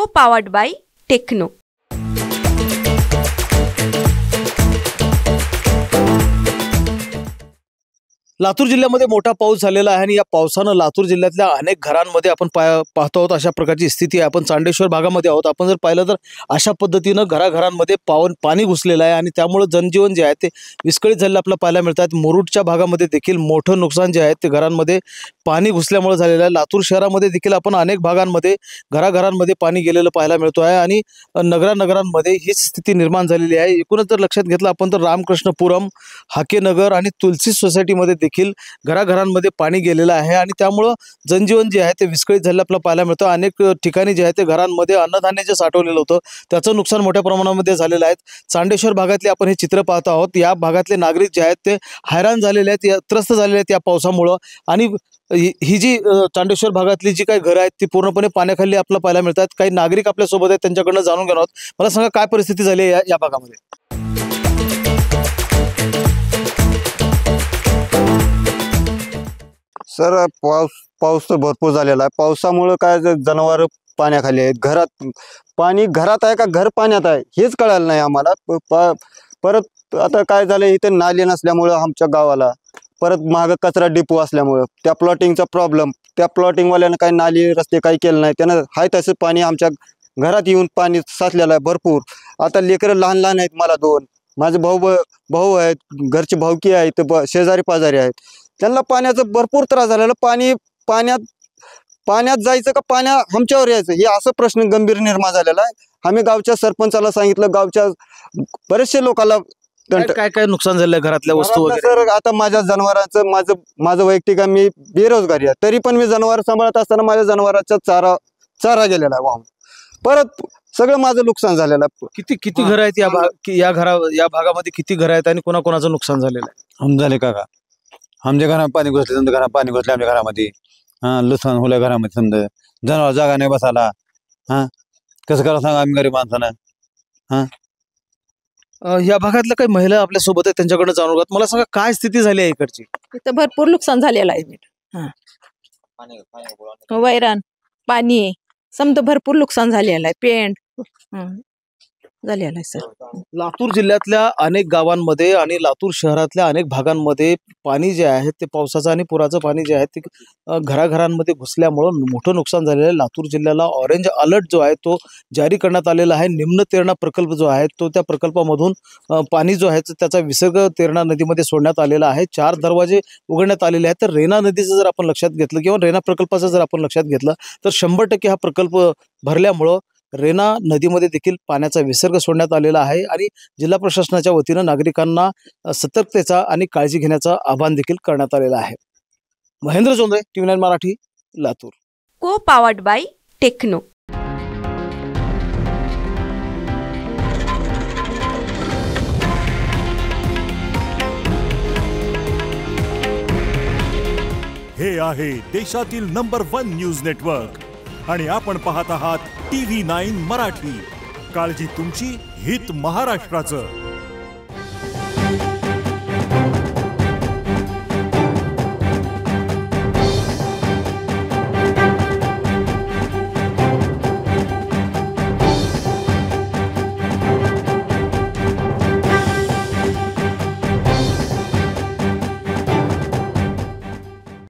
Co-powered by Techno. Latur जिल्ह्यामध्ये मोठा पाऊस झालेला आहे आणि या पावसानं लातूर जिल्ह्यातल्या अनेक घरांमध्ये आपण पाहतो आहोत अशा प्रकारची स्थिती आहे। आपण चांडेश्वर भागामध्ये आहोत। आपण जर पाहिलं तर अशा पद्धतीनं घराघरांमध्ये पाणी घुसलेलं आहे आणि त्यामुळे जनजीवन जे आहे ते विस्कळीत झालेलं आपल्याला पाहायला मिळतात। मुरुडच्या भागामध्ये देखील मोठं नुकसान जे आहे ते घरांमध्ये पाणी घुसल्यामुळे झालेलं आहे। लातूर शहरामध्ये देखील आपण अनेक भागांमध्ये घराघरांमध्ये पाणी गेलेलं पाहायला मिळतो आहे आणि नगरांमध्ये हीच स्थिती निर्माण झालेली आहे। एकूणच जर लक्षात घेतलं आपण तर रामकृष्णपुरम, हाकेनगर आणि तुलसी सोसायटीमध्ये देखील घराघरांमध्ये पाणी गेलेलं आहे आणि त्यामुळे जनजीवन जे आहे ते विस्कळीत झालेलं आपल्याला पाहायला मिळतं। अनेक ठिकाणी जे आहे ते घरांमध्ये अन्नधान्य जे साठवलेलं होतं त्याचं नुकसान मोठ्या प्रमाणामध्ये झालेलं आहे। चांडेश्वर भागातले आपण हे चित्र पाहत आहोत। या भागातले नागरिक जे आहेत ते हैराण झालेले आहेत, त्रस्त झालेले आहेत या पावसामुळे आणि ही जी चांडेश्वर भागातली जी काही घरं आहेत ती पूर्णपणे पाण्याखाली आपल्याला पाहायला मिळतात। काही नागरिक आपल्या सोबत आहेत, त्यांच्याकडनं जाणून घेणार आहोत। मला सांगा काय परिस्थिती झाली आहे या भागामध्ये? सर पाऊस तर भरपूर झालेला आहे। पावसामुळे काय जनावर पाण्याखाली आहेत, घरात आहे का घर पाण्यात आहे हेच कळालं नाही आम्हाला। परत आता काय झालं, इथे नाले नसल्यामुळं आमच्या गावाला परत मागं कचरा डिपो असल्यामुळं त्या प्लॉटिंगचा प्रॉब्लेम, त्या प्लॉटिंगवाल्यानं काही नाली रस्ते काही केलं नाही, त्यानं हाय तसं पाणी आमच्या घरात येऊन पाणी साचलेलं आहे भरपूर। आता लेकरं लहान लहान आहेत, मला दोन, माझे भाऊ आहेत, घरचे भाऊकी आहेत, शेजारी पाजारी आहेत, त्यांना पाण्याचा भरपूर त्रास झालेला। पाण्यात जायचं का पाण्या आमच्यावर यायचं हे असं प्रश्न गंभीर निर्माण झालेला आहे। आम्ही गावच्या सरपंचाला सांगितलं, गावच्या बरेचसे लोकांना काय नुकसान झालं घरातल्या वस्तू वगैरे? सर आता माझ्या जनावरांचं माझं वैयक्तिक मी बेरोजगारी आहे, तरी पण मी जनावर सांभाळत असताना माझ्या जनावरांचा चारा गेलेला आहे वाहून। परत सगळं माझं नुकसान झालेलं आहे। किती घर आहेत या भागामध्ये? किती घर आहेत आणि कोणाकोणाचं नुकसान झालेलं आहे? झाले काका, आमच्या घरात पाणी घुसले, समजा घरात पाणी घुसले आमच्या घरामध्ये। लुसण होल्या घरामध्ये, समजा जनावर जागा नाही बसायला। कसं करा सांगा आम्ही गरीब माणसानं। या भागातल्या काही महिला आपल्या सोबत आहेत, त्यांच्याकडनं जाणून घेत। मला सांगा काय स्थिती झाली आहे इकडची? इथं भरपूर नुकसान झालेलं आहे। वैरण पाणी समजा भरपूर नुकसान झालेलं आहे, पेंट झालेला आहे सर। लातूर जिल्ह्यातल्या अनेक गावांमध्ये आणि लातूर शहरातल्या अनेक भागांमध्ये पाणी जे आहे ते पावसाचं आणि पुराचं पाणी जे आहे ते घराघरांमध्ये घुसल्यामुळं मोठं नुकसान झालेलं आहे। लातूर जिल्ह्याला ऑरेंज अलर्ट जो आहे तो जारी करण्यात आलेला आहे। निम्न तेरणा प्रकल्प जो आहे तो त्या प्रकल्पामधून पाणी जो आहे त्याचा विसर्ग तेरणा नदीमध्ये सोडण्यात आलेला आहे। 4 दरवाजे उघडण्यात आलेले आहेत। तर रेणा नदीचं जर आपण लक्षात घेतलं किंवा रेणा प्रकल्पाचं जर आपण लक्षात घेतलं तर 100% हा प्रकल्प भरल्यामुळं रेणा नदीमध्ये देखील पाण्याचा विसर्ग सोडण्यात आलेला आहे आणि जिल्हा प्रशासनाच्या वतीनं नागरिकांना सतर्कतेचा आणि काळजी घेण्याचं आवाहन देखील करण्यात आलेलं आहे। Mahendra Jondhale, TV9 Marathi, Latur. Co-powered by Techno. हे आहे देशातील नंबर 1 न्यूज नेटवर्क आणि आपण पाहत आहात TV9 मराठी। काळजी तुमची, हित महाराष्ट्राचं।